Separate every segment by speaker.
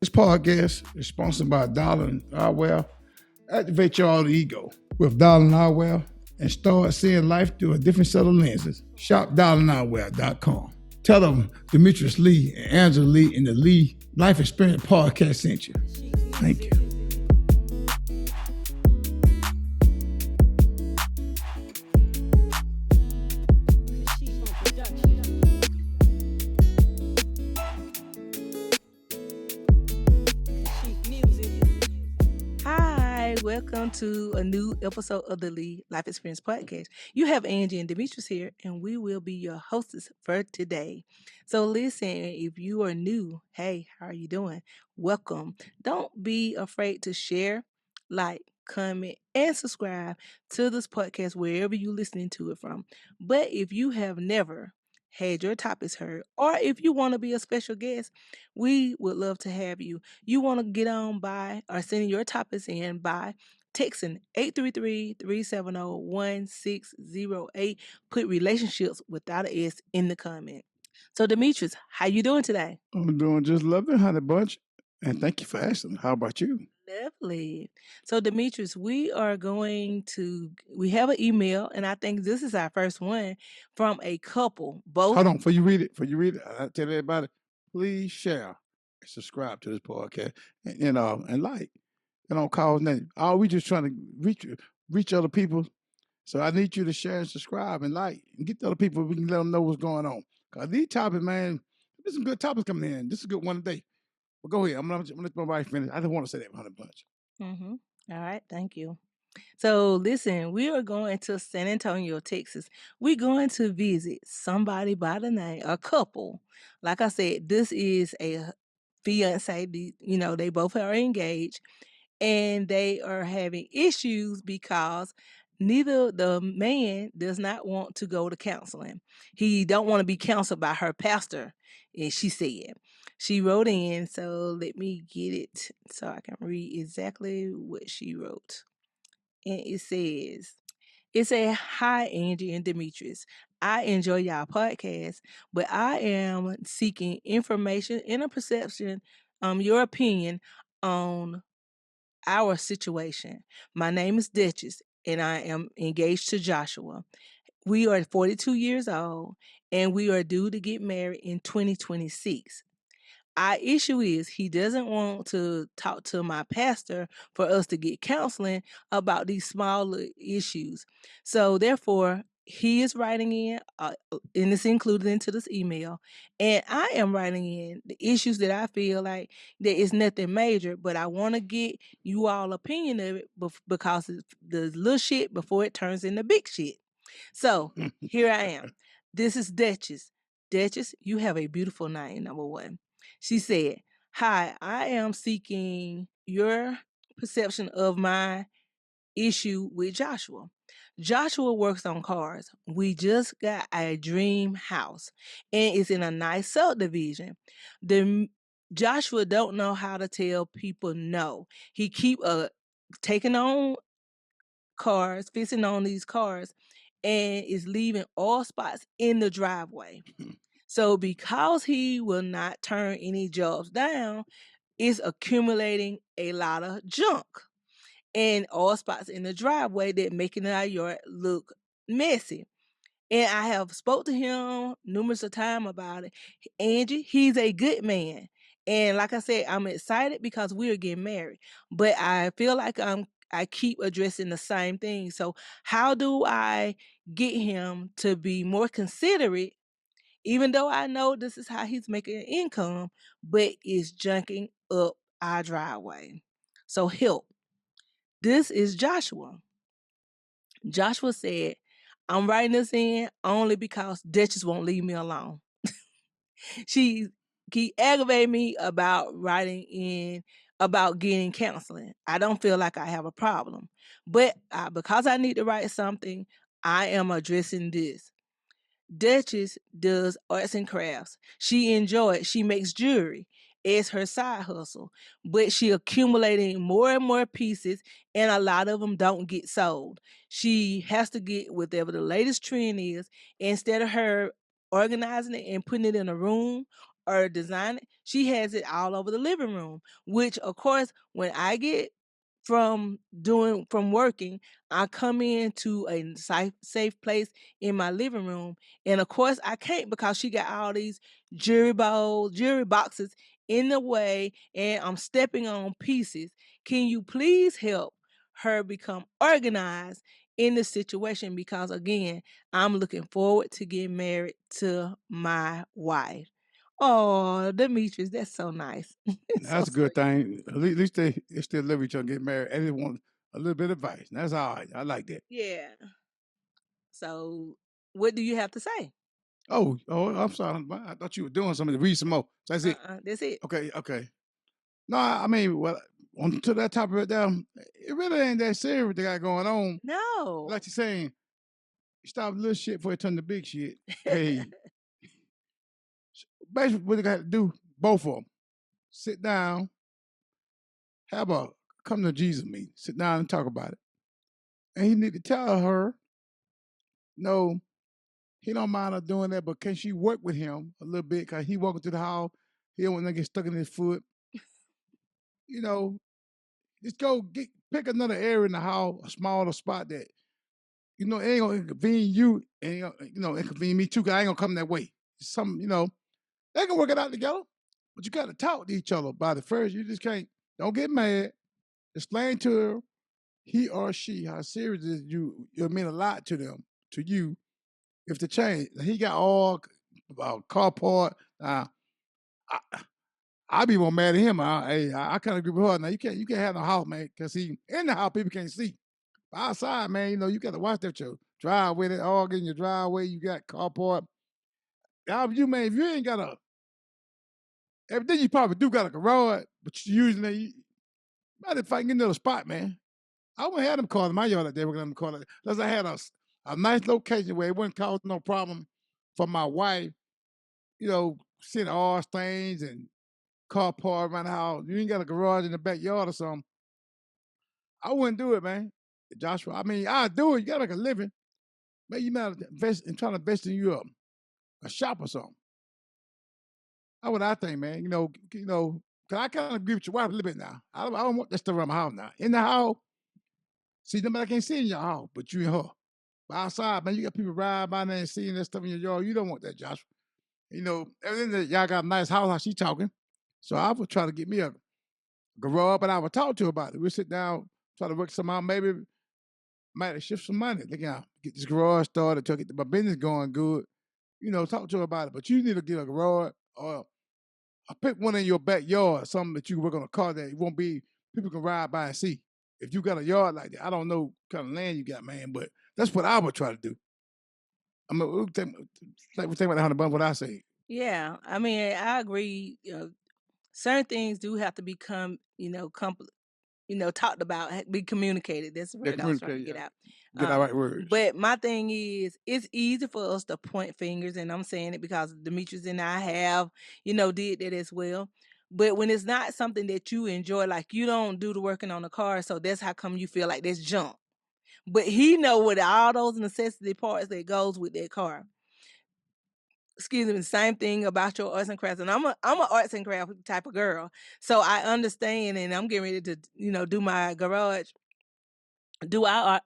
Speaker 1: This podcast is sponsored by Dollar and Eyewear. Activate your alter ego with Dollar and Eyewear and start seeing life through a different set of lenses. Shop DollarandEyewear.com. Tell them Demetrius Lee and Angela Lee in the Lee Life Experience Podcast sent you. Thank you.
Speaker 2: Welcome to a new episode of the Lee Life Experience Podcast. You have Angie and Demetrius here, and we will be your hosts for today. So listen, if you are new, hey, how are you doing? Welcome. Don't be afraid to share, like, comment, and subscribe to this podcast wherever you're listening to it from. But if you have never had your topics heard, or if you want to be a special guest, we would love to have you. You want to get on by or send your topics in by texting 833-370-1608. Put relationships without an S in the comment. So Demetrius, how you doing today?
Speaker 1: I'm doing just lovely, honey bunch. And thank you for asking. How about you?
Speaker 2: Lovely. So Demetrius, we have an email, and I think this is our first one from a couple. Both.
Speaker 1: Hold on, before you read it, I tell everybody, please share and subscribe to this podcast and like. Cause nothing. All we just trying to reach other people. So I need you to share and subscribe and like and get the other people. We can let them know what's going on. Cause these topics, man, there's some good topics coming in. This is a good one today. But go ahead. I'm gonna let my wife finish. I just want to say that 100 bunch.
Speaker 2: Mm-hmm. All right, thank you. So listen, we are going to San Antonio, Texas. We're going to visit somebody by the name, a couple. Like I said, this is a fiance. They both are engaged, and they are having issues because neither the man does not want to go to counseling. He don't want to be counseled by her pastor, and she wrote in. So let me get it so I can read exactly what she wrote. And it says, "Hi, Angie and Demetrius. I enjoy y'all podcast, but I am seeking information and a perception, your opinion on our situation. My name is Duchess, and I am engaged to Joshua. We are 42 years old, and we are due to get married in 2026. Our issue is he doesn't want to talk to my pastor for us to get counseling about these smaller issues. So therefore, he is writing in, and it's included into this email, and I am writing in the issues that I feel like there is nothing major, but I want to get you all opinion of it because it's the little shit before it turns into big shit. So here I am. This is Duchess. Duchess, you have a beautiful name, number one. She said, "Hi, I am seeking your perception of my issue with Joshua. Joshua works on cars. We just got a dream house, and it's in a nice subdivision. The Joshua don't know how to tell people no. He keep taking on cars, fixing on these cars, and is leaving all spots in the driveway. So because he will not turn any jobs down, it's accumulating a lot of junk and all spots in the driveway that making our yard look messy. And I have spoke to him numerous of time about it. Angie, he's a good man. And like I said, I'm excited because we are getting married. But I feel like I keep addressing the same thing. So how do I get him to be more considerate, even though I know this is how he's making an income, but is junking up our driveway? So help. This is Joshua. Joshua said, I'm writing this in only because Duchess won't leave me alone. She aggravated me about writing in about getting counseling. I don't feel like I have a problem. But because I need to write something, I am addressing this. Duchess does arts and crafts. She makes jewelry as her side hustle, but she accumulating more and more pieces, and a lot of them don't get sold. She has to get whatever the latest trend is. Instead of her organizing it and putting it in a room or designing it, she has it all over the living room, which of course, when I get from working, I come into a safe place in my living room. And of course, I can't because she got all these jewelry boxes in the way, and I'm stepping on pieces. Can you please help her become organized in the situation? Because again, I'm looking forward to getting married to my wife. Oh, Demetrius, that's so nice. It's so
Speaker 1: That's a good
Speaker 2: sweet.
Speaker 1: thing. At least they still live with each other, get married, and they want a little bit of advice. That's all right. I like that.
Speaker 2: Yeah. So, what do you have to say?
Speaker 1: Oh, I'm sorry. I thought you were doing something to read some more. So that's it.
Speaker 2: That's it.
Speaker 1: Okay, okay. No, I mean, well, on to that topic right there, it really ain't that serious what they got going on.
Speaker 2: No.
Speaker 1: Like you're saying, stop little shit before it turn to big shit. Hey, basically what they got to do, both of them, sit down, have a come to Jesus meeting, sit down and talk about it. And he need to tell her, no, he don't mind her doing that, but can she work with him a little bit? Cause he walking through the hall, he don't want to get stuck in his foot. You know, just go pick another area in the hall, a smaller spot that it ain't gonna inconvene you, and inconvene me too. Cause I ain't gonna come that way. They can work it out together, but you got to talk to each other about it first. You just can't. Don't get mad. Explain to her, he or she, how serious it is. It mean a lot to them, to you, if the change. He got all car part. I, I be more mad at him. I kind of agree with her. Now you can't have no house, man, because he in the house people can't see. But outside, man, you got to watch that your driveway. That all in your driveway. You got carport. Now, you man, if you ain't got everything you probably do got a garage, but you using it. Matter if I can get another spot, man. I wouldn't have them cars in my yard that they were going to call it. Unless I had a nice location where it wouldn't cause no problem for my wife, seeing all stains and car park around the house. You ain't got a garage in the backyard or something. I wouldn't do it, man. Joshua, I mean, I'd do it. You got to make a living. Maybe you might invest in trying to invest in you a shop or something. That's what I think, man. Cause I kind of agree with your wife a little bit now. I don't want that stuff around my house now. In the house, see, nobody can't see in your house, but you and her. But outside, man, you got people riding by there and seeing that stuff in your yard. You don't want that, Joshua. Everything that y'all got a nice house, how she talking. So I would try to get me a garage, but I would talk to her about it. We'll sit down, try to work some out, maybe might shift some money. Look out, get this garage started, to get my business going good. Talk to her about it. But you need to get a garage or I pick one in your backyard, something that you work on a car that it won't be people can ride by and see. If you got a yard like that, I don't know what kind of land you got, man, but that's what I would try to do. I mean, we think about that what I say.
Speaker 2: Yeah, I mean, I agree. Certain things do have to become, talked about, be communicated. That's the
Speaker 1: Yeah,
Speaker 2: word I was trying to
Speaker 1: communicate.
Speaker 2: get
Speaker 1: Yeah,
Speaker 2: out.
Speaker 1: get the
Speaker 2: Um,
Speaker 1: right words.
Speaker 2: but my thing is, it's easy for us to point fingers, and I'm saying it because Demetrius and I have, did that as well. But when it's not something that you enjoy, like you don't do the working on the car, so that's how come you feel like that's junk. But he know what all those necessity parts that goes with that car. Excuse me, the same thing about your arts and crafts. And I'm a arts and craft type of girl. So I understand, and I'm getting ready to, do my garage, do our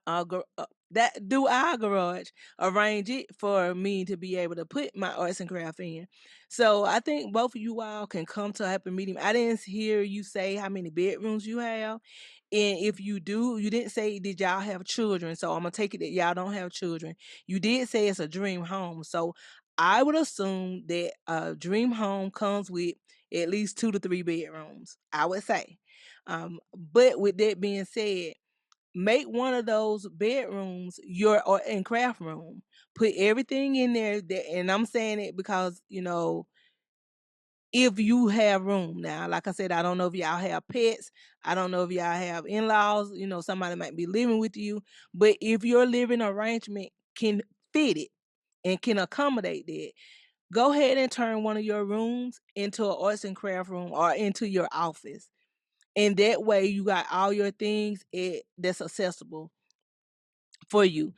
Speaker 2: garage, arrange it for me to be able to put my arts and craft in. So I think both of you all can come to a happy medium. I didn't hear you say how many bedrooms you have. And if you do, you didn't say did y'all have children. So I'm gonna take it that y'all don't have children. You did say it's a dream home. So I would assume that a dream home comes with at least 2 to 3 bedrooms, I would say. But with that being said, make one of those bedrooms your art and craft room. Put everything in there that, and I'm saying it because, if you have room now, like I said, I don't know if y'all have pets. I don't know if y'all have in-laws, somebody might be living with you. But if your living arrangement can fit it and can accommodate that, go ahead and turn one of your rooms into an arts and craft room or into your office. And that way you got all your things that's accessible for you.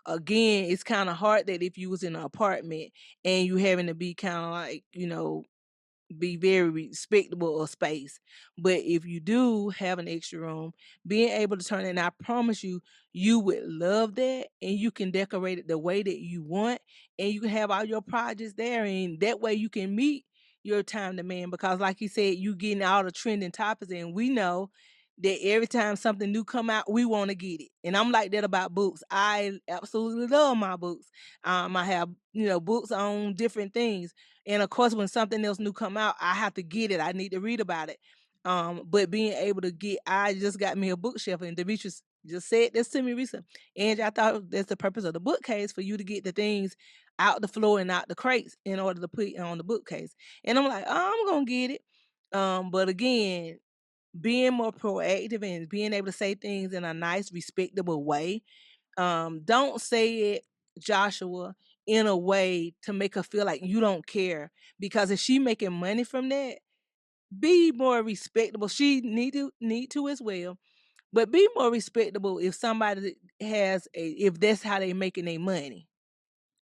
Speaker 2: Again, it's kind of hard that if you was in an apartment and you having to be kind of like, be very respectable of space. But if you do have an extra room, being able to turn it, and I promise you, you would love that, and you can decorate it the way that you want, and you can have all your projects there, and that way you can meet your time demand. Because, like you said, you getting all the trending topics, and we know that every time something new come out, we want to get it. And I'm like that about books. I absolutely love my books. I have books on different things, and of course, when something else new come out, I have to get it. I need to read about it. But being able to get, I just got me a bookshelf, and Demetrius just said this to me recently. And I thought that's the purpose of the bookcase, for you to get the things out the floor and out the crates in order to put on the bookcase. And I'm like, oh, I'm gonna get it. But again, being more proactive and being able to say things in a nice, respectable way. Don't say it, Joshua, in a way to make her feel like you don't care. Because if she making money from that, be more respectable. She need to as well. But be more respectable if somebody has if that's how they making their money.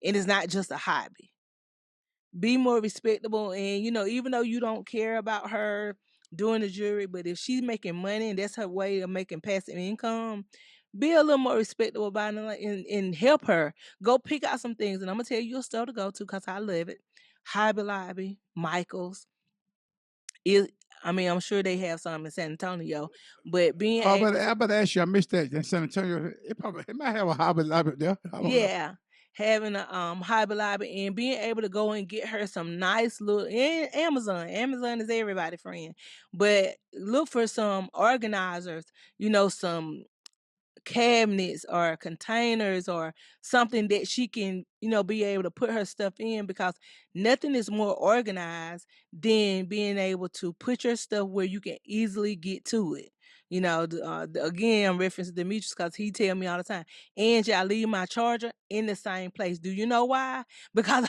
Speaker 2: And it's not just a hobby. Be more respectable, and even though you don't care about her doing the jewelry, but if she's making money and that's her way of making passive income, be a little more respectable about it, and help her go pick out some things. And I'm gonna tell you a store to go to because I love it. Hobby Lobby, Michael's. It, I mean, I'm sure they have some in San Antonio, but being
Speaker 1: Oh,
Speaker 2: able,
Speaker 1: but I better ask you. I missed that in San Antonio. It might have a hobby library there. I don't know.
Speaker 2: yeah, having a Hobby Lobby and being able to go and get her some nice little, and Amazon. Amazon is everybody friend. But look for some organizers, some cabinets or containers or something that she can, be able to put her stuff in, because nothing is more organized than being able to put your stuff where you can easily get to it. Again, I'm referencing Demetrius because he tell me all the time, Angie, I leave my charger in the same place. Do you know why? Because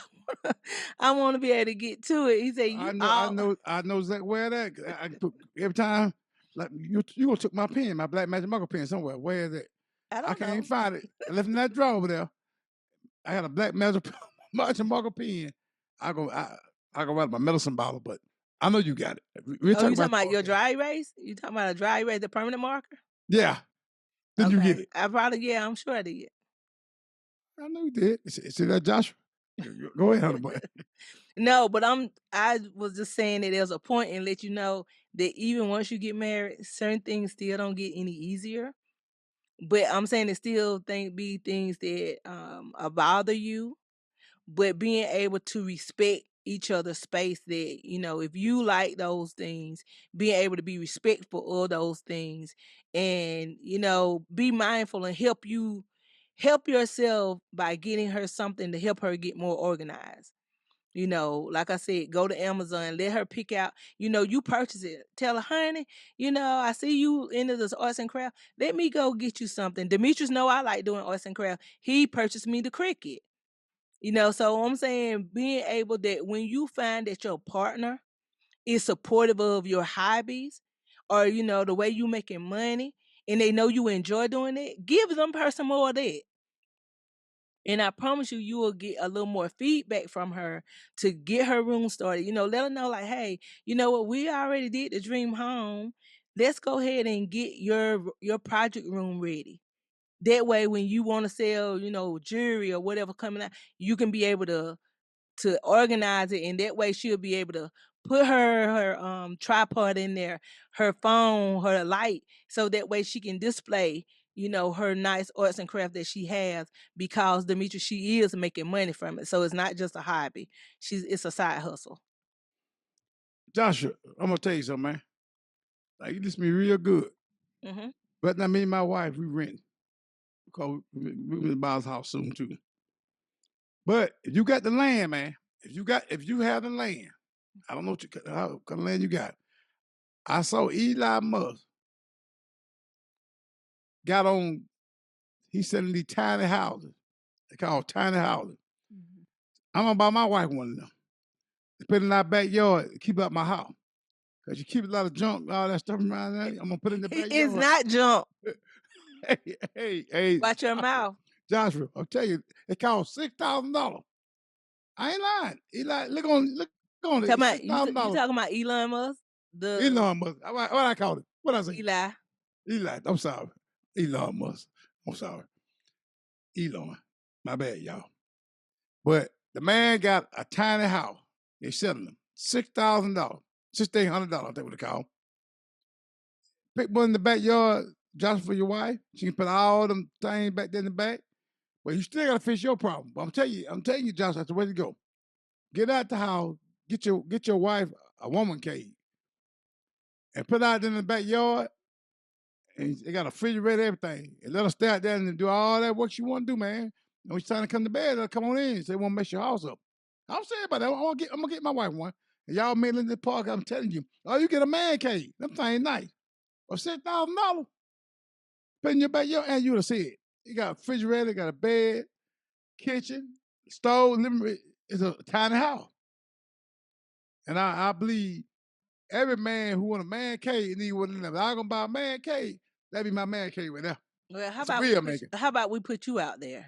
Speaker 2: I want to be able to get to it. He said, you all,
Speaker 1: I know exactly where that. I put every time. Like you gonna took my pen, my black magic marker pen somewhere. Where is it?
Speaker 2: I
Speaker 1: I
Speaker 2: don't
Speaker 1: can't even
Speaker 2: know.
Speaker 1: find it. I left it in that drawer over there. I had a black magic magic marker pen. I go I go write my medicine bottle, but I know you got it. We'll
Speaker 2: Oh,
Speaker 1: talk
Speaker 2: you talking
Speaker 1: about
Speaker 2: about
Speaker 1: that.
Speaker 2: your
Speaker 1: Okay.
Speaker 2: dry erase? You talking about a dry erase, the permanent marker?
Speaker 1: Yeah. Did you get
Speaker 2: Okay.
Speaker 1: it?
Speaker 2: I probably, yeah, I'm sure I did.
Speaker 1: I know you did. See that, Joshua? Go ahead, honey boy.
Speaker 2: No, but I was just saying that there's a point, and let you know that even once you get married, certain things still don't get any easier. But I'm saying it still be things that bother you, but being able to respect each other's space, that if you like those things, being able to be respectful of those things, and be mindful and help yourself by getting her something to help her get more organized. Like I said, go to Amazon, let her pick out, you purchase it. Tell her, honey, I see you into this arts and craft. Let me go get you something. Demetrius know I like doing arts and craft. He purchased me the Cricut. So I'm saying, being able that when you find that your partner is supportive of your hobbies, or the way you making money, and they know you enjoy doing it, give them person more of that. And I promise you, you will get a little more feedback from her to get her room started. Let her know, like, hey, you know what, we already did the dream home. Let's go ahead and get your project room ready. That way, when you want to sell, jewelry or whatever coming out, you can be able to organize it, and that way she'll be able to put her tripod in there, her phone, her light, so that way she can display, her nice arts and craft that she has, because Demetria, she is making money from it. So it's not just a hobby. It's a side hustle.
Speaker 1: Joshua, I'm gonna tell you something, man. Like you listen to me real good.
Speaker 2: Hmm.
Speaker 1: But now me and my wife, we rent because we gonna buy us house soon too. But if you got the land, man, if you have the land, I don't know how kind of land you got. I saw Eli Musk got on. He's selling these tiny houses. They call tiny houses.
Speaker 2: Hmm.
Speaker 1: I'm gonna buy my wife one of them. Put it in our backyard. Keep out my house. Cause you keep a lot of junk, all that stuff around there. I'm gonna put it in the
Speaker 2: It's
Speaker 1: backyard.
Speaker 2: not junk.
Speaker 1: Hey,
Speaker 2: Watch your
Speaker 1: Joshua,
Speaker 2: mouth.
Speaker 1: I'll tell you, it cost $6,000. I ain't lying. Eli, look Go on,
Speaker 2: Talking
Speaker 1: it's
Speaker 2: about you
Speaker 1: $6,000.
Speaker 2: talking about Elon Musk? The
Speaker 1: Elon Musk. What I call it? What I say?
Speaker 2: Eli.
Speaker 1: Eli. I'm sorry. Elon Musk. I'm sorry. Elon. My bad, y'all. But the man got a tiny house. They selling him $6,000, $6,800. I think what they call. Pick one in the backyard, just for your wife. She can put all them things back there in the back. But you still gotta fix your problem. But I'm telling you, Josh, that's the way to go. Get out the house, get your wife a woman cave, and put out in the backyard. And they got a refrigerator, everything. And let her stay out there and do all that work she want to do, man. And when it's time to come to bed, they'll come on in and say, want to mess your house up. I'm saying about that. I'm gonna get my wife one. And y'all made in the park, I'm telling you, oh, you get a man cave. Them things nice. For $6,000, put in your backyard, and you would have see it. You got a refrigerator, got a bed, kitchen, stove, living room. It's a tiny house. And I believe every man who want a man cave need one of them. If I'm gonna buy a man cave, that'd be my man cave right there.
Speaker 2: Well,
Speaker 1: It's a real man cave.
Speaker 2: how about we put you out there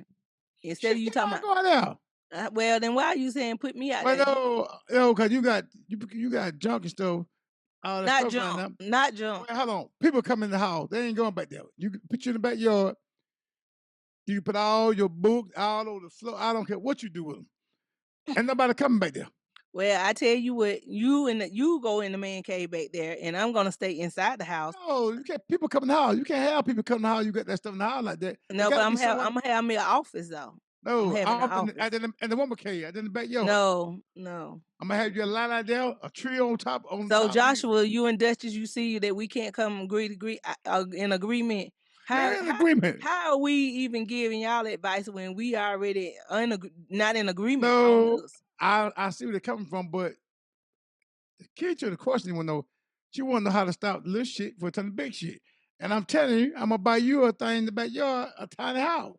Speaker 2: instead of
Speaker 1: Shit,
Speaker 2: you
Speaker 1: get
Speaker 2: talking
Speaker 1: out,
Speaker 2: about?
Speaker 1: go out there.
Speaker 2: Well, then why are you saying put me out
Speaker 1: But
Speaker 2: there?
Speaker 1: no, cause you got junk and stuff, all that
Speaker 2: Not
Speaker 1: stuff around
Speaker 2: jump,
Speaker 1: there.
Speaker 2: not jump.
Speaker 1: Well, hold on. People come in the house, they ain't going back there. You can put you in the backyard, you can put all your books all over the floor. I don't care what you do with them. Ain't nobody coming back there.
Speaker 2: Well, I tell you what, you go in the man cave back there, and I'm gonna stay inside the house.
Speaker 1: No, you can't. People come in the house. You can't have people come in the house. You got that stuff in the house like that. It
Speaker 2: No,
Speaker 1: got
Speaker 2: but
Speaker 1: to be somewhere.
Speaker 2: I'm gonna have me an office though. I'm
Speaker 1: No,
Speaker 2: having an
Speaker 1: off
Speaker 2: office.
Speaker 1: in the woman cave, in the backyard.
Speaker 2: No, no.
Speaker 1: I'm gonna have you a line out there, a tree on
Speaker 2: So
Speaker 1: top of you.
Speaker 2: Joshua, you and Duchess, you see that we can't come in agreement.
Speaker 1: We're
Speaker 2: How
Speaker 1: in
Speaker 2: how
Speaker 1: agreement.
Speaker 2: how are we even giving y'all advice when we already not in agreement on
Speaker 1: No,
Speaker 2: this?
Speaker 1: I see where they're coming from, but the key to the question you want to know, she want to know how to stop little shit for turning big shit. And I'm telling you, I'm gonna buy you a thing in the backyard, a tiny house.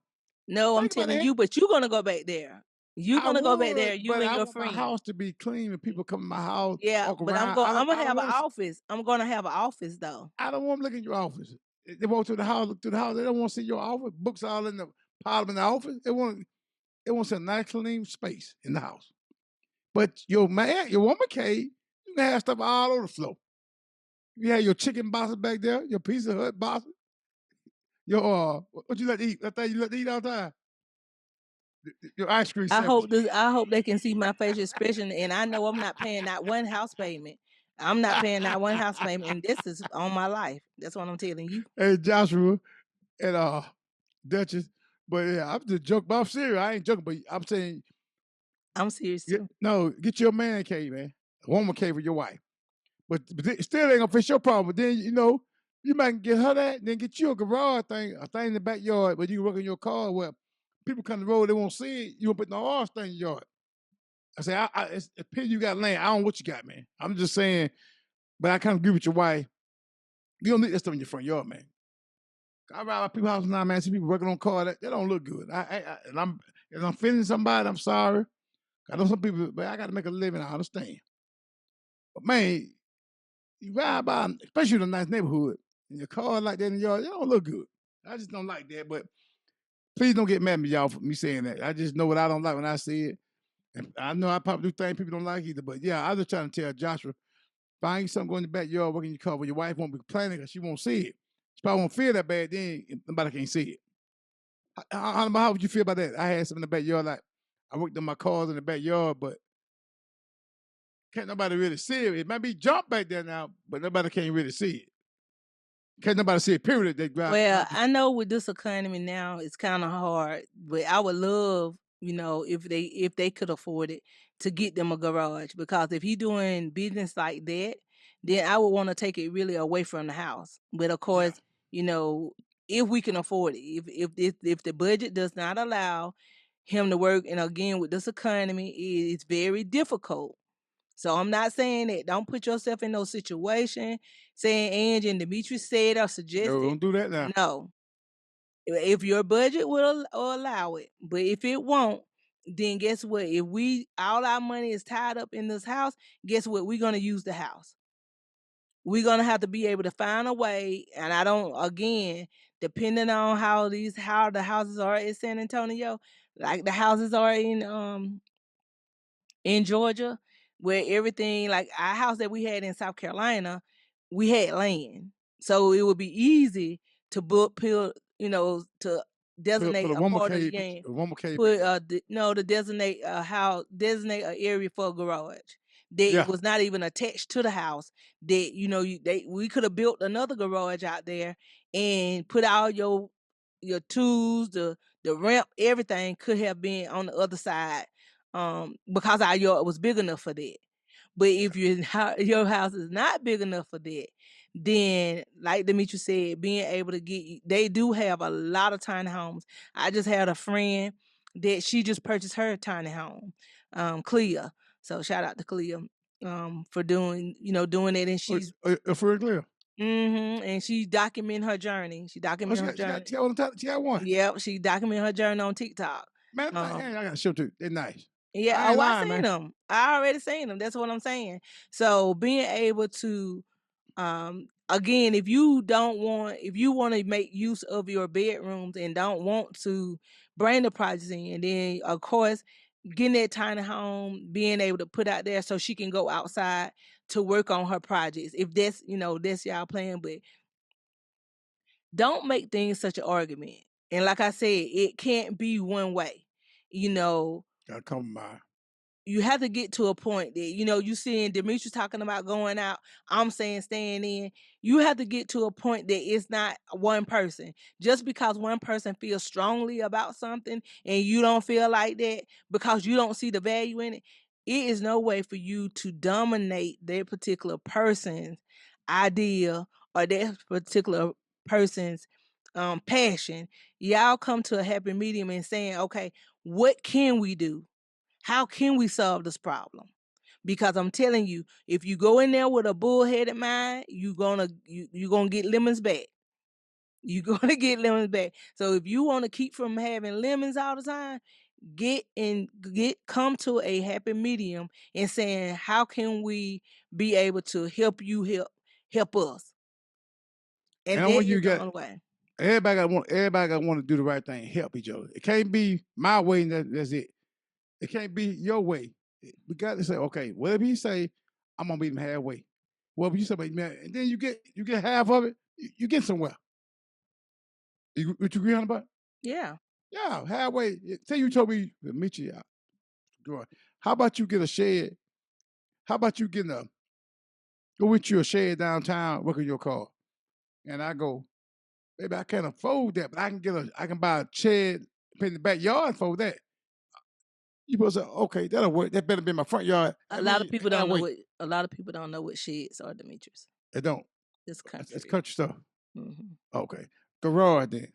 Speaker 2: No, I'm
Speaker 1: Think about
Speaker 2: telling
Speaker 1: that.
Speaker 2: you, but you're gonna go back there. You're
Speaker 1: I
Speaker 2: gonna go back there,
Speaker 1: would,
Speaker 2: you
Speaker 1: but
Speaker 2: and
Speaker 1: I
Speaker 2: your
Speaker 1: want my
Speaker 2: friend.
Speaker 1: house to be clean when people come in my house,
Speaker 2: Yeah,
Speaker 1: walk
Speaker 2: but
Speaker 1: around.
Speaker 2: I'm gonna
Speaker 1: I don't
Speaker 2: have an
Speaker 1: want to
Speaker 2: office. I'm gonna have an office though.
Speaker 1: I don't want them looking in your office. They walk through the house, look through the house. They don't want to see your office. Books all in the pile in the office. They want a nice clean space in the house. But your woman cave, you can have stuff all over the floor. You have your chicken boxes back there, your Pizza Hut boxes, your what you like to eat? That thing you like to eat all the time. Your ice cream sandwich.
Speaker 2: I hope they can see my facial expression, and I know I'm not paying not one house payment. I'm not paying not one house payment, and this is on my life. That's what I'm telling you.
Speaker 1: Hey Joshua and Duchess. But yeah, I'm just joking. But I'm serious. I ain't joking. But I'm saying,
Speaker 2: I'm serious too.
Speaker 1: no, get your man cave, man. A woman cave for your wife. But it still ain't gonna fix your problem. But then you might get her that, then get you a garage thing, a thing in the backyard where you can work on your car. Where people come to the road, they won't see it. You won't put no orange thing in your yard. I say, it's a pity you got land. I don't know what you got, man. I'm just saying. But I kind of agree with your wife. You don't need that stuff in your front yard, man. I ride by people's house now, man. See people working on cars. That don't look good. And if I'm feeling somebody, I'm sorry. I know some people, but I got to make a living. I understand. But man, you ride by, especially in a nice neighborhood, and your car like that in the yard, it don't look good. I just don't like that. But please don't get mad at me, y'all, for me saying that. I just know what I don't like when I see it. And I know I probably do things people don't like either. But yeah, I was just trying to tell Joshua, find you something going in the backyard, working your car where your wife won't be complaining because she won't see it. She probably won't feel that bad then if nobody can't see it. How would you feel about that? I had something in the backyard, like I worked on my cars in the backyard, but can't nobody really see it. It might be jump back there now, but nobody can't really see it. Can't nobody see it, period. They drive.
Speaker 2: Well, I know with this economy now, it's kind of hard, but I would love, if they could afford it, to get them a garage, because if he doing business like that, then I would want to take it really away from the house. But of
Speaker 1: Yeah.
Speaker 2: course, you know, if we can afford it, if the budget does not allow him to work, and again with this economy, it's very difficult. So I'm not saying that don't put yourself in no situation, saying Angie and Demetrius said or
Speaker 1: No,
Speaker 2: suggested.
Speaker 1: don't do that now.
Speaker 2: No. If your budget will allow it, but if it won't, then guess what? If we all our money is tied up in this house, guess what? We're gonna use the house. We're gonna have to be able to find a way. And I don't, again, depending on how the houses are in San Antonio, like the houses are in Georgia, where everything like our house that we had in South Carolina, we had land. So it would be easy to book pill, to
Speaker 1: Put
Speaker 2: designate
Speaker 1: a
Speaker 2: a
Speaker 1: woman
Speaker 2: part of the
Speaker 1: cave,
Speaker 2: game.
Speaker 1: a woman cave back
Speaker 2: Put
Speaker 1: there.
Speaker 2: no to designate an area for a garage that
Speaker 1: Yeah,
Speaker 2: was not even attached to the house. That we could have built another garage out there and put all your tools, the ramp, everything could have been on the other side, because our yard was big enough for that. But if your house is not big enough for that, then like Demetri said, being able to they do have a lot of tiny homes. I just had a friend that she just purchased her tiny home, Clea. So shout out to Clea, for doing it, and she's
Speaker 1: for real clear.
Speaker 2: and she documenting her journey. She
Speaker 1: Oh,
Speaker 2: documenting her journey.
Speaker 1: she got one. She got one.
Speaker 2: Yep, she documenting her journey on TikTok.
Speaker 1: Man,
Speaker 2: Um,
Speaker 1: I got to show too. They're nice.
Speaker 2: yeah,
Speaker 1: I ain't
Speaker 2: oh, I
Speaker 1: lying,
Speaker 2: seen
Speaker 1: man.
Speaker 2: them. I already seen them. That's what I'm saying. So being able to, again, if you want to make use of your bedrooms and don't want to bring the projects in, then of course getting that tiny home, being able to put out there so she can go outside to work on her projects. If that's y'all plan, but don't make things such an argument. And like I said, it can't be one way. You know,
Speaker 1: Got to compromise.
Speaker 2: you have to get to a point that you seeing Demetrius talking about going out. I'm saying staying in. You have to get to a point that it's not one person. Just because one person feels strongly about something and you don't feel like that because you don't see the value in it, it is no way for you to dominate that particular person's idea or that particular person's passion. Y'all come to a happy medium and saying, okay, what can we do? How can we solve this problem? Because I'm telling you, if you go in there with a bullheaded mind, you're gonna get lemons back. You're gonna get lemons back. So if you want to keep from having lemons all the time, come to a happy medium and saying, how can we be able to help you help us? And
Speaker 1: And
Speaker 2: that
Speaker 1: when
Speaker 2: is
Speaker 1: you
Speaker 2: the
Speaker 1: get
Speaker 2: only way.
Speaker 1: everybody got to want to do the right thing, help each other. It can't be my way and that's it. It can't be your way. We got to say, okay, whatever he say, I'm gonna meet him halfway. Whatever you say, man, and then you get half of it, you get somewhere. Would you agree on about?
Speaker 2: Yeah.
Speaker 1: Yeah, halfway. Say you told me to meet you out. How about you get a shed? How about you get go with you a shed downtown, work on your car? And I go, maybe I can't afford that, but I can buy a shed in the backyard for that. You supposed to say, okay, that'll work. That better be my front yard.
Speaker 2: A
Speaker 1: I
Speaker 2: lot of
Speaker 1: mean,
Speaker 2: people don't know
Speaker 1: halfway.
Speaker 2: what a lot of people don't know what sheds are, Demetrius.
Speaker 1: It don't.
Speaker 2: It's
Speaker 1: It's
Speaker 2: country.
Speaker 1: country stuff.
Speaker 2: Mm-hmm.
Speaker 1: Okay. Garage then.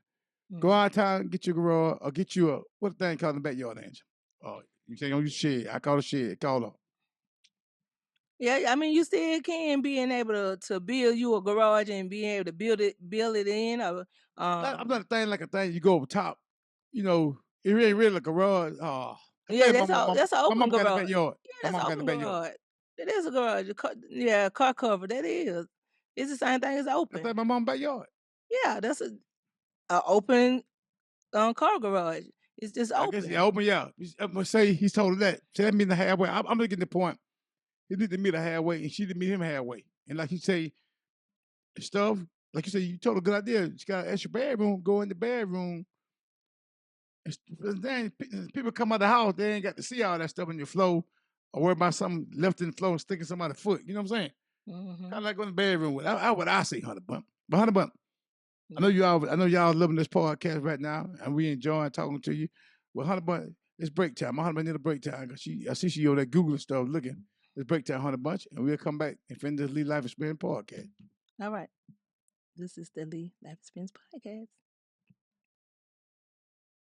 Speaker 1: Go
Speaker 2: Mm-hmm.
Speaker 1: out of town, get your garage, or get you what the thing called in the backyard, Angel? Oh, you say don't use shed. I call it shed. Call it.
Speaker 2: Yeah, I mean, you still can being able to build you a garage and being able to build it in, or
Speaker 1: I'm not a thing like a thing you go over top. You know, it ain't really a garage. Oh, I
Speaker 2: yeah,
Speaker 1: think
Speaker 2: that's an
Speaker 1: my
Speaker 2: open
Speaker 1: mom got a
Speaker 2: garage.
Speaker 1: backyard.
Speaker 2: Yeah,
Speaker 1: My
Speaker 2: that's an
Speaker 1: mom got a
Speaker 2: open
Speaker 1: backyard.
Speaker 2: garage. It is a garage. Yeah, car cover. That is. It's the same thing as
Speaker 1: I
Speaker 2: open.
Speaker 1: think my mom backyard.
Speaker 2: Yeah, that's a open car garage. It's just
Speaker 1: I guess yeah,
Speaker 2: open.
Speaker 1: open yeah. I'm gonna say he's told her that. So that means the halfway. I'm looking at the point. He need to meet her halfway, and she didn't meet him halfway. And like you say, stuff like you say, you told her a good idea. She got an extra bedroom. Go in the bedroom. Then people come out of the house, they ain't got to see all that stuff in your flow, or worry about something left in the flow and sticking somebody's foot. You know what I'm saying?
Speaker 2: Mm-hmm.
Speaker 1: Kind of like going to the bedroom with. I what I say, Hunter Bump. But Hunter Bump,
Speaker 2: Mm-hmm.
Speaker 1: I know y'all loving this podcast right now, and we enjoying talking to you. Well, Hunter Bump, it's break time. My Hunter Bump need a break time because I see she over there Googling stuff, looking. It's break time, Hunter Bunch, and we'll come back and finish this Lee Life Experience podcast.
Speaker 2: All right. This is the Lee Life Experience Podcast.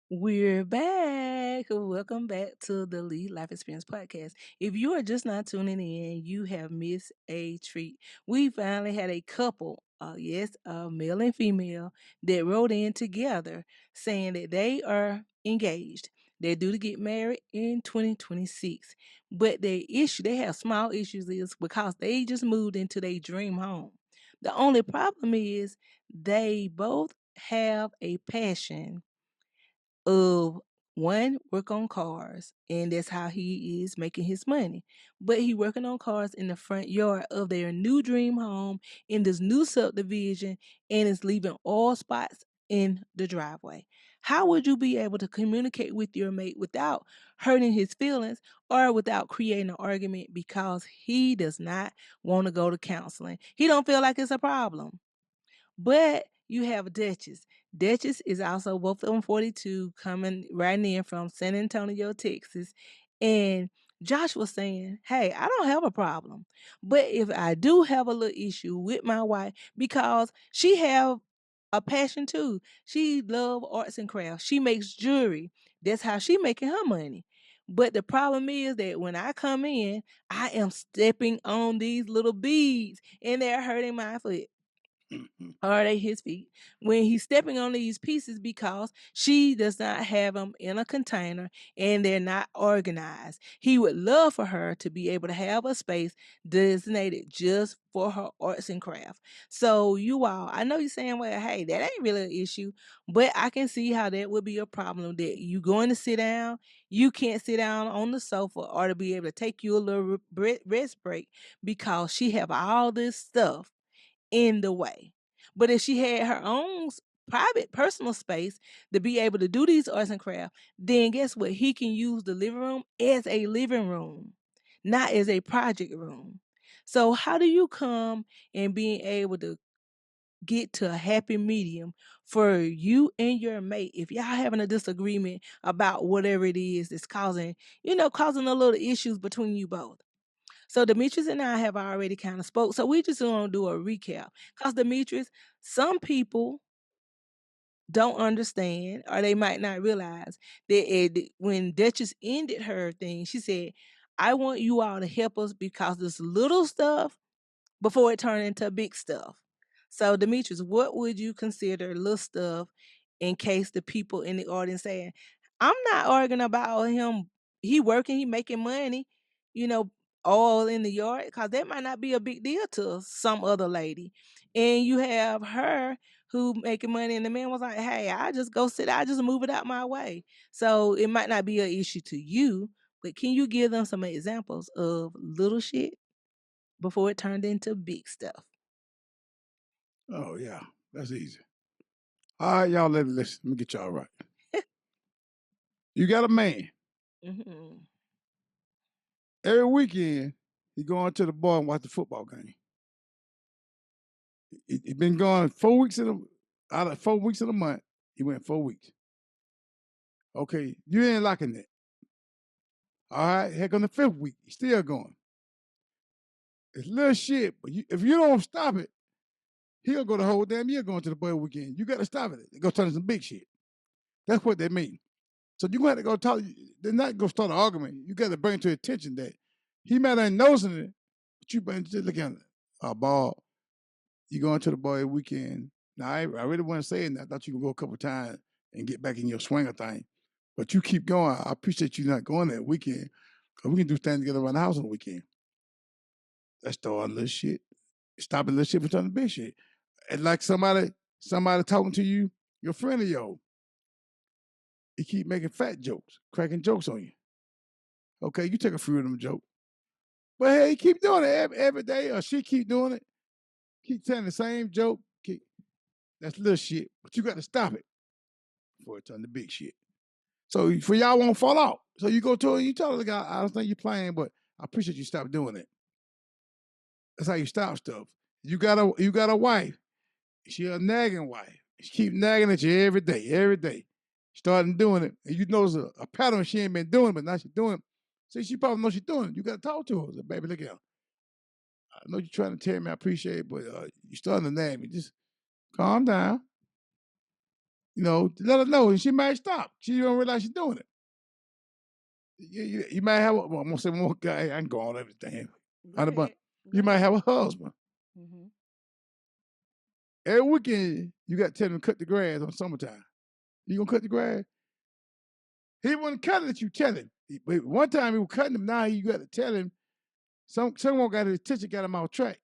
Speaker 2: We're back. Welcome back to the Lead Life Experience Podcast. If you are just not tuning in, you have missed a treat. We finally had a couple, yes, a male and female, that wrote in together saying that they are engaged. They're due to get married in 2026. But they have small issues is because they just moved into their dream home. The only problem is they both have a passion of One, work on cars, and that's how he is making his money. But he working on cars in the front yard of their new dream home in this new subdivision, and is leaving all spots in the driveway. How would you be able to communicate with your mate without hurting his feelings or without creating an argument because he does not want to go to counseling? He don't feel like it's a problem. But you have Duchess. Duchess is also both on 42 coming right in from San Antonio, Texas. And Josh was saying, hey, I don't have a problem. But if I do have a little issue with my wife, because she have a passion too. She love arts and crafts. She makes jewelry. That's how she making her money. But the problem is that when I come in, I am stepping on these little beads and they're hurting my foot. Are they his feet when he's stepping on these pieces because she does not have them in a container and they're not organized. He would love for her to be able to have a space designated just for her arts and craft. So you all, I know you're saying, well, hey, that ain't really an issue, but I can see how that would be a problem that you going to sit down, you can't sit down on the sofa or to be able to take you a little rest break because she have all this stuff in the way. But if she had her own private personal space to be able to do these arts and crafts, then guess what? He can use the living room as a living room, not as a project room. So how do you come and being able to get to a happy medium for you and your mate if y'all having a disagreement about whatever it is that's causing, causing a little issues between you both? So Demetrius and I have already kind of spoke. So we just gonna do a recap. Cause Demetrius, some people don't understand or they might not realize that when Duchess ended her thing, she said, I want you all to help us because this little stuff before it turned into big stuff. So Demetrius, what would you consider little stuff in case the people in the audience saying, I'm not arguing about him, he working, he making money, you know, all in the yard, because that might not be a big deal to some other lady. And you have her who making money and the man was like, hey, I just go sit, I just move it out my way. So it might not be an issue to you, but can you give them some examples of little shit before it turned into big stuff?
Speaker 1: Oh yeah, that's easy. All right, y'all, listen. Let me get y'all right. You got a man.
Speaker 2: Mhm.
Speaker 1: Every weekend, he going to the bar and watch the football game. He been gone 4 weeks out of 4 weeks of the month. He went 4 weeks. Okay, you ain't liking that. All right, heck on the 5th week, he's still going. It's little shit, but if you don't stop it, he'll go the whole damn year going to the bar weekend. You got to stop it. It go turn into some big shit. That's what they mean. So you got to go talk. They're not going to start an argument. You got to bring to attention that he might have noticing it, but you better just look at it. Ball, you going to the bar every weekend. Now, I really wasn't saying that. I thought you could go a couple times and get back in your swinger thing. But you keep going. I appreciate you not going that weekend because we can do things together around the house on the weekend. Let's start a little shit. Stop a little shit from turning big shit. And like somebody talking to you, your friend of yours, he keep making fat jokes, cracking jokes on you. Okay, you take a few of them jokes. But hey, he keep doing it every day, or she keep doing it. Keep telling the same joke. That's little shit, but you got to stop it before it turn to big shit. So for y'all won't fall out. So you go to her and you tell the guy, I don't think you're playing, but I appreciate you stop doing it. That's how you stop stuff. You got a wife. She a nagging wife. She keep nagging at you every day. Starting doing it, and you notice a pattern she ain't been doing, but now she's doing it. See, she probably knows she's doing it. You got to talk to her. Say, baby, look here. I know you're trying to tell me, I appreciate it, but you're starting to nag me. Just calm down. Let her know, and she might stop. She don't realize she's doing it. You might have, I'm going to say one more guy. I can go on everything. You might have a husband.
Speaker 2: Mhm.
Speaker 1: Every weekend, you got to tell him to cut the grass on summertime. You going to cut the grass? He wouldn't cut it that you tell him. But one time he was cutting him, now you got to tell him. Someone got his attention, got him off track.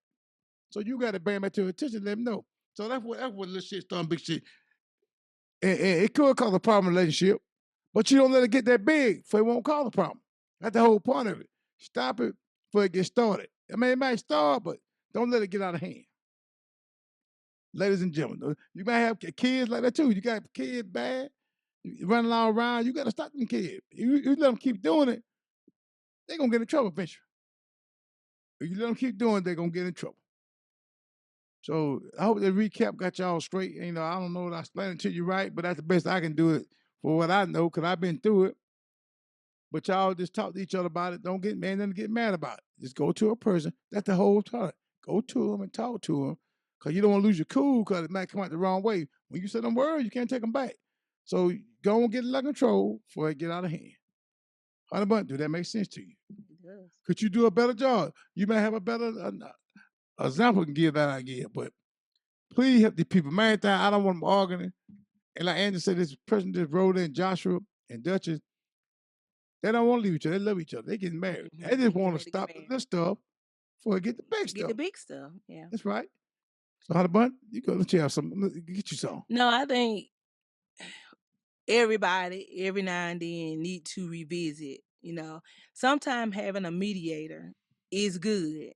Speaker 1: So you got to bring him back to his attention, let him know. So that's what little shit starting big shit. And it could cause a problem in the relationship, But you don't let it get that big for it won't cause a problem. That's the whole point of it. Stop it before it gets started. I mean, it might start, but don't let it get out of hand. Ladies and gentlemen, you might have kids like that too. You got kids bad, running all around. You got to stop them kids. You let them keep doing it, they're going to get in trouble eventually. If you let them keep doing it, they're going to get in trouble. So I hope the recap got y'all straight. You know, I don't know if I explained it to you right, but that's the best I can do it for what I know because I've been through it. But y'all just talk to each other about it. Don't get mad about it. Just go to a person. That's the whole time. Go to them and talk to them because you don't want to lose your cool because it might come out the wrong way. When you say them words, you can't take them back. So go and get it under control before it get out of hand. Honey Bun, do that make sense to you?
Speaker 2: Yes.
Speaker 1: Could you do a better job? You may have a better example can give that idea, but please help the people. Man, I don't want them arguing. And like Andy said, this person just wrote in Joshua and Duchess, they don't want to leave each other. They love each other. They getting married. They just want to stop the little stuff before they get the big
Speaker 2: Get
Speaker 1: stuff.
Speaker 2: the big stuff. Yeah.
Speaker 1: That's right. So how the bun? You go. Let's have some. Get you some.
Speaker 2: No, I think everybody every now and then need to revisit. You know, sometimes having a mediator is good.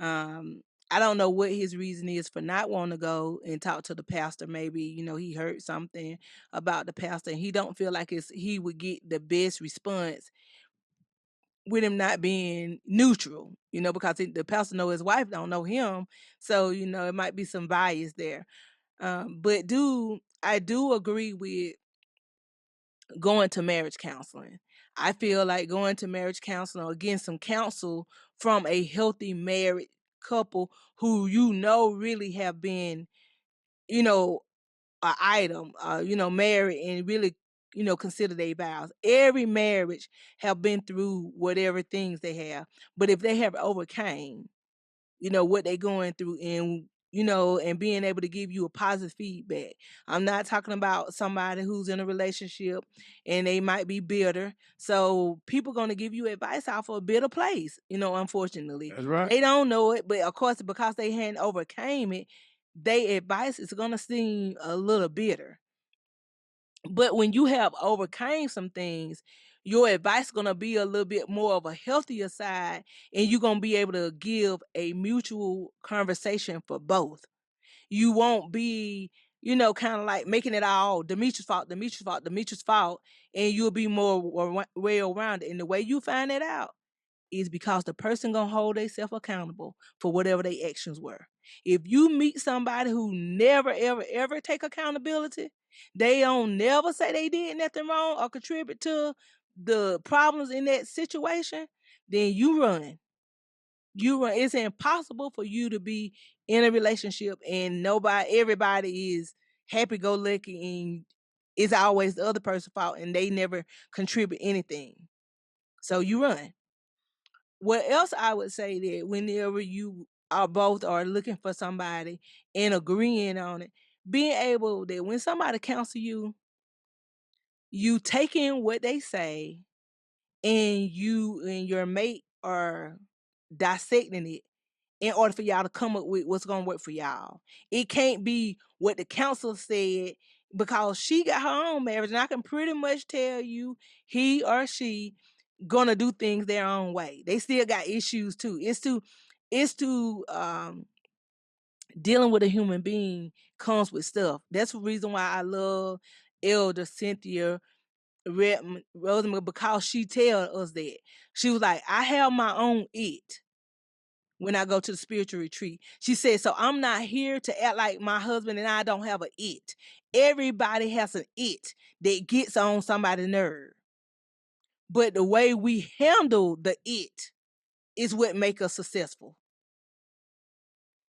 Speaker 2: Um, I don't know what his reason is for not wanting to go and talk to the pastor. Maybe he heard something about the pastor, and he don't feel like he would get the best response with him not being neutral. Because the pastor know his wife don't know him, so it might be some bias there. But I do agree with going to marriage counseling. I feel like going to marriage counseling or getting some counsel from a healthy married couple who really have been, you know, a item, married and really, consider their vows. Every marriage have been through whatever things they have, but if they have overcame what they're going through and being able to give you a positive feedback. I'm not talking about somebody who's in a relationship and they might be bitter. So people going to give you advice off of a bitter place, unfortunately.
Speaker 1: That's right.
Speaker 2: They don't know it, but of course, because they hadn't overcame it, their advice is going to seem a little bitter. But when you have overcame some things, your advice gonna be a little bit more of a healthier side, and you're gonna be able to give a mutual conversation for both. You won't be, kind of like making it all Demetrius' fault, Demetrius' fault, Demetrius' fault, and you'll be more well rounded. And the way you find it out is because the person gonna hold themselves accountable for whatever their actions were. If you meet somebody who never, ever, ever take accountability, they don't never say they did nothing wrong or contribute to the problems in that situation, then you run. You run. It's impossible for you to be in a relationship and everybody is happy go lucky and it's always the other person's fault and they never contribute anything. So you run. What else I would say that whenever you are both are looking for somebody and agreeing on it, being able that when somebody counsel you, you take in what they say and you and your mate are dissecting it in order for y'all to come up with what's gonna work for y'all. It can't be what the counselor said because she got her own marriage, and I can pretty much tell you he or she gonna do things their own way. They still got issues too. It's to dealing with a human being comes with stuff. That's the reason why I love Elder Cynthia Rosemary because she tell us that. She was like, I have my own it when I go to the spiritual retreat. She said, so I'm not here to act like my husband and I don't have an it. Everybody has an it that gets on somebody's nerve. But the way we handle the it is what make us successful.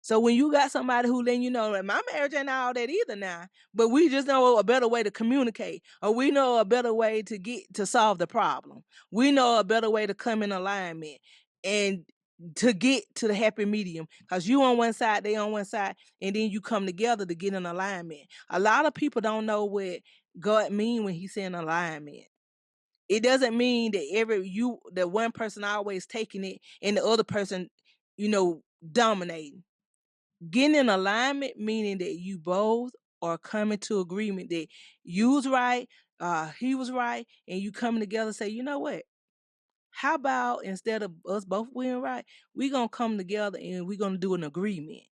Speaker 2: So when you got somebody who letting you know that my marriage ain't all that either now, but we just know a better way to communicate, or we know a better way to get to solve the problem. We know a better way to come in alignment and to get to the happy medium. Because you on one side, they on one side, and then you come together to get in alignment. A lot of people don't know what God mean when He saying alignment. It doesn't mean that that one person always taking it and the other person, dominating. Getting in alignment meaning that you both are coming to agreement that you's right, he was right, and you coming together and say, you know what? How about instead of us both being right, we gonna come together and we gonna do an agreement.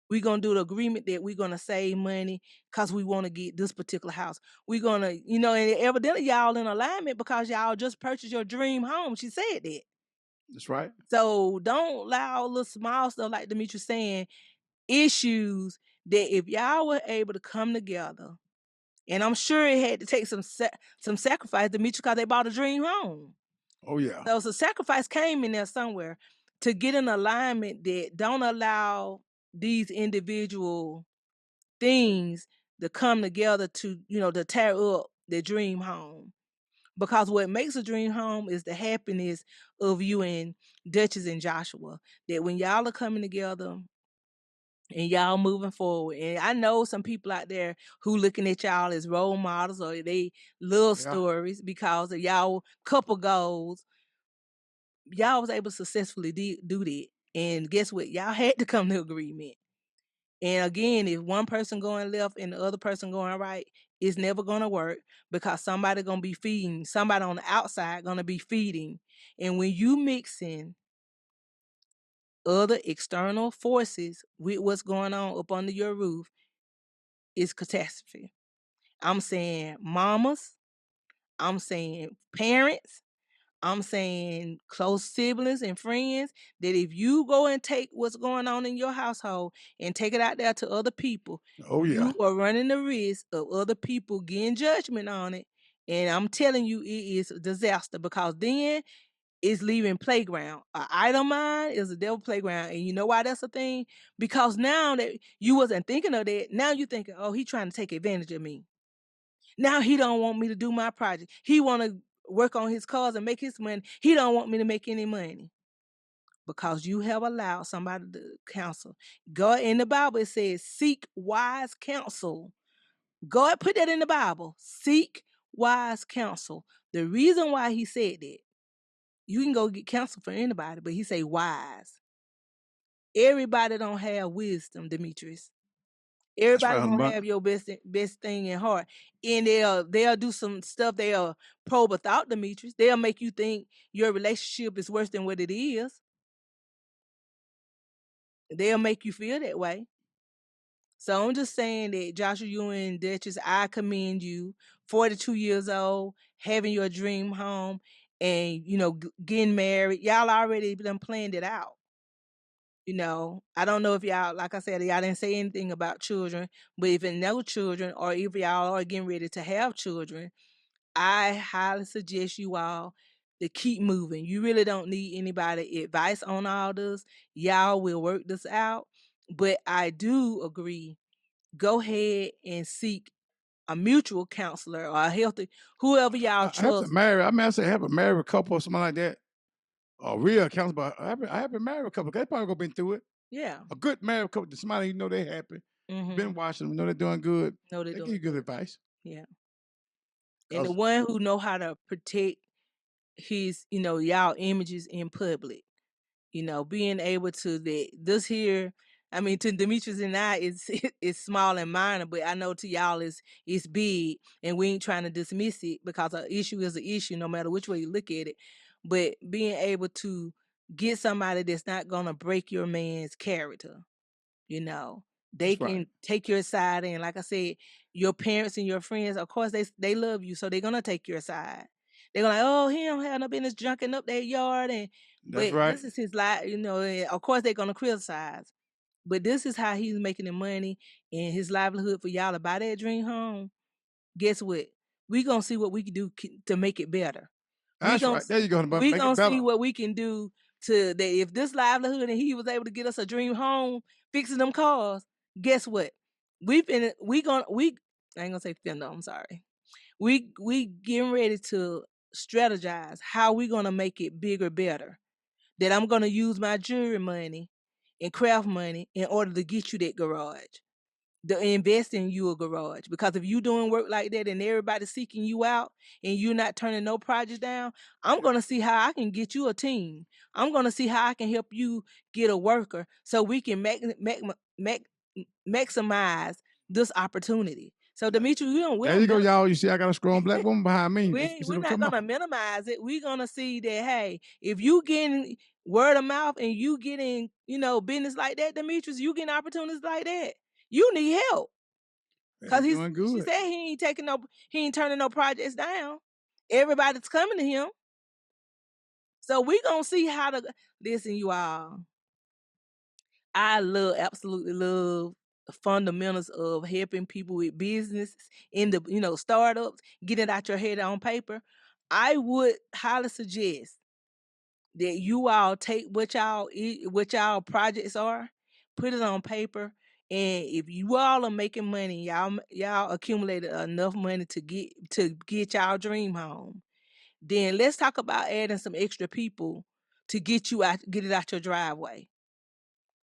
Speaker 2: We gonna do the agreement that we gonna save money because we want to get this particular house. We gonna, and evidently y'all in alignment because y'all just purchased your dream home. She said that.
Speaker 1: That's right.
Speaker 2: So don't allow little small stuff like Demetrius saying issues that if y'all were able to come together, and I'm sure it had to take some sacrifice, Demetrius, because they bought a dream home.
Speaker 1: Oh yeah.
Speaker 2: So sacrifice came in there somewhere to get an alignment that don't allow these individual things to come together to, to tear up their dream home. Because what makes a dream home is the happiness of you and Duchess and Joshua. That when y'all are coming together and y'all moving forward. And I know some people out there who looking at y'all as role models or they love
Speaker 1: Yeah.
Speaker 2: stories because of y'all couple goals. Y'all was able to successfully do that. And guess what? Y'all had to come to agreement. And again, if one person going left and the other person going right, it's never gonna work because somebody gonna be feeding, somebody on the outside gonna be feeding. And when you mixing other external forces with what's going on up under your roof, it's catastrophe. I'm saying mamas, I'm saying parents, I'm saying close siblings and friends, that if you go and take what's going on in your household and take it out there to other people,
Speaker 1: Oh yeah.
Speaker 2: you are running the risk of other people getting judgment on it. And I'm telling you, it is a disaster because then it's leaving playground. An idle mind is a devil playground. And you know why that's a thing? Because now that you wasn't thinking of that, now you thinking, oh, he trying to take advantage of me. Now he don't want me to do my project. He want to work on his cars and make his money. He don't want me to make any money because you have allowed somebody to counsel. God in the Bible it says, seek wise counsel. God put that in the Bible. Seek wise counsel. The reason why he said that, you can go get counsel for anybody, but he say wise. Everybody don't have wisdom, Demetrius.
Speaker 1: That's right,
Speaker 2: Everybody
Speaker 1: honey
Speaker 2: don't
Speaker 1: bun.
Speaker 2: have your best thing in heart. And they'll do some stuff, they'll probe a thought, Demetrius. They'll make you think your relationship is worse than what it is. They'll make you feel that way. So I'm just saying that Joshua, you and Duchess, I commend you. 42 years old, having your dream home, and getting married. Y'all already done planned it out. I don't know if y'all, like I said, y'all didn't say anything about children, but if you no children or if y'all are getting ready to have children, I highly suggest you all to keep moving. You really don't need anybody advice on all this. Y'all will work this out. But I do agree. Go ahead and seek a mutual counselor or a healthy, whoever y'all
Speaker 1: I have to
Speaker 2: trust.
Speaker 1: marry. I mean, I say have a married couple or something like that. A real counselor, but I have been married couple. They probably gonna been through it.
Speaker 2: Yeah.
Speaker 1: A good married couple, the somebody you know they happy. You've
Speaker 2: Mm-hmm.
Speaker 1: been watching them, know they're doing good.
Speaker 2: No, they're
Speaker 1: They give
Speaker 2: doing
Speaker 1: you good
Speaker 2: good.
Speaker 1: advice.
Speaker 2: Yeah. And the
Speaker 1: Cause
Speaker 2: one who know how to protect his, y'all images in public. Being able to that this here, I mean, to Demetrius and I, it's small and minor, but I know to y'all it's big, and we ain't trying to dismiss it because an issue is an issue, no matter which way you look at it. But being able to get somebody that's not gonna break your man's character, you know. They
Speaker 1: that's right.
Speaker 2: can take your side, and like I said, your parents and your friends, of course, they love you, so they're gonna take your side. They're gonna like, oh, he don't have no business junking up that yard, and
Speaker 1: That's
Speaker 2: but
Speaker 1: right.
Speaker 2: this is his life, and of course they're gonna criticize. But this is how he's making the money and his livelihood for y'all to buy that dream home. Guess what? We gonna see what we can do to make it better. We
Speaker 1: That's
Speaker 2: gonna
Speaker 1: right. There you go, honey bun.
Speaker 2: we
Speaker 1: Make it
Speaker 2: gonna see
Speaker 1: better.
Speaker 2: what we can do to that. If this livelihood and he was able to get us a dream home, fixing them cars, guess what? We I ain't gonna say finna. I'm sorry. We getting ready to strategize how we gonna make it bigger, better. That I'm gonna use my jewelry money and craft money in order to get you that garage, to invest in you a garage. Because if you doing work like that and everybody's seeking you out and you're not turning no projects down, I'm gonna see how I can get you a team. I'm gonna see how I can help you get a worker so we can maximize this opportunity. So Demetrius,
Speaker 1: There you go, y'all. You see, I got a strong black woman behind me.
Speaker 2: we're not gonna minimize it. We're gonna see that, hey, if you getting word of mouth and you getting, business like that, Demetrius, you getting opportunities like that, you need help. Cause
Speaker 1: doing good.
Speaker 2: She said he ain't turning no projects down. Everybody's coming to him. So we gonna see how to listen, you all. I absolutely love the fundamentals of helping people with business in the startups, get it out your head on paper. I would highly suggest that you all take what y'all projects are, put it on paper, and if you all are making money, y'all accumulated enough money to get y'all dream home, then let's talk about adding some extra people to get it out your driveway.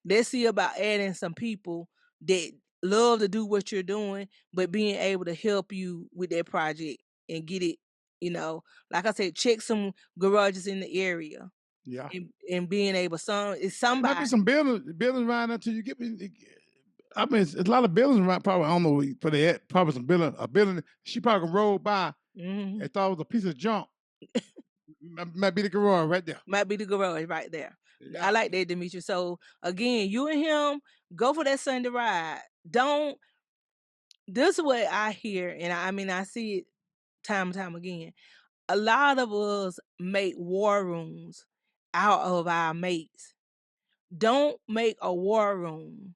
Speaker 2: Let's see about adding some people that love to do what you're doing, but being able to help you with that project and get it, like I said, check some garages in the area.
Speaker 1: Yeah.
Speaker 2: And being able, somebody.
Speaker 1: There might be some buildings around until you get me. I mean, it's a lot of buildings around. Probably, I don't know where they at. Probably some building. She probably rolled by and thought it was a piece of junk. Might be the garage right there.
Speaker 2: Might be the garage right there. Yeah. I like that, Demetrius. So again, you and him go for that Sunday ride. This is what I hear, and I see it time and time again. A lot of us make war rooms out of our mates. Don't make a war room.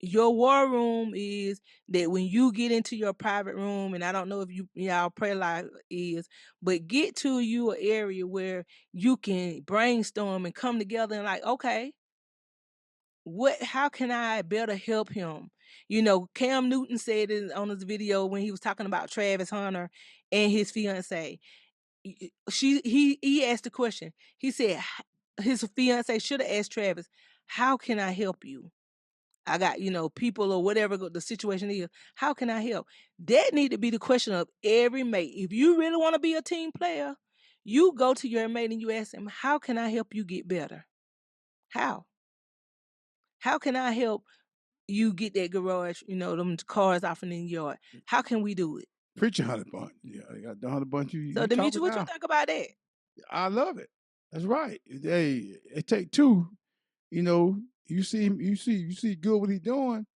Speaker 2: Your war room is that when you get into your private room, and I don't know if y'all prayer life is, but get to you an area where you can brainstorm and come together and like, okay, how can I better help him? Cam Newton said it on his video when he was talking about Travis Hunter and his fiance. He asked the question. He said his fiance should have asked Travis, how can I help you? I got, people or whatever the situation is. How can I help? That need to be the question of every mate. If you really want to be a team player, you go to your mate and you ask him, how can I help you get better? How? How can I help you get that garage, them cars off in the yard? How can we do it?
Speaker 1: Preach 100 bunch. Yeah, I got the 100 bunch.
Speaker 2: So, Demetrius, what you think about that?
Speaker 1: I love it. That's right. Hey, it take two. You see good what he's doing.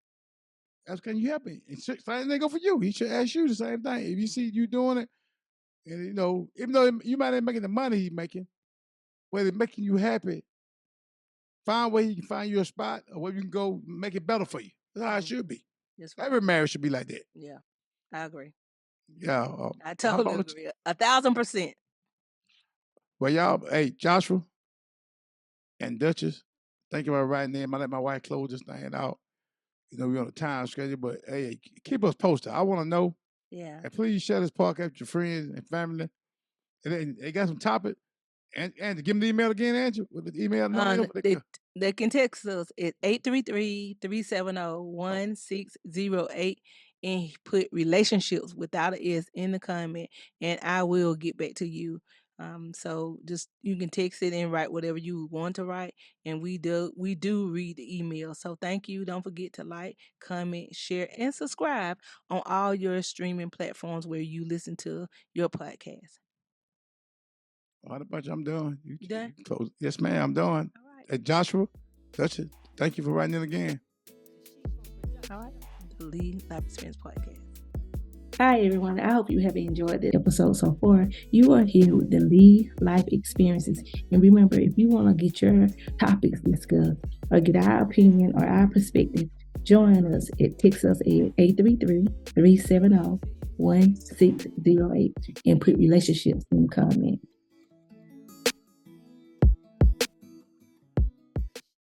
Speaker 1: That's can you help him? And same thing go for you. He should ask you the same thing. If you see you doing it, and even though you might not be making the money he's making, but it's making you happy, find where you can find you a spot or where you can go make it better for you. That's how it should be. That's right. Every marriage should be like that.
Speaker 2: Yeah, I agree.
Speaker 1: Yeah,
Speaker 2: I totally agree. 1,000%.
Speaker 1: Well, y'all, hey, Joshua and Duchess, thank you for writing in. I let my wife close this thing out. We're on a time schedule, but hey, keep us posted. I want to know.
Speaker 2: Yeah.
Speaker 1: And please share this podcast with your friends and family. And then they got some topic. And give them the email again, Andrew, with the email.
Speaker 2: They can text us at 833-370-1608 and put relationships without an S in the comment, and I will get back to you. So just you can text it and write whatever you want to write, and we do read the email. So thank you. Don't forget to like, comment, share, and subscribe on all your streaming platforms where you listen to your podcast.
Speaker 1: All right, bunch. I'm done. You
Speaker 2: done?
Speaker 1: Close. Yes, ma'am. I'm done. All right. Hey, Joshua, that's it. Thank you for writing in again.
Speaker 2: All right. The Lead Life Experience Podcast.
Speaker 3: Hi, everyone. I hope you have enjoyed the episode so far. You are here with the Lead Life Experiences. And remember, if you want to get your topics discussed or get our opinion or our perspective, join us at text us at 833-370-1608 and put relationships in the comment.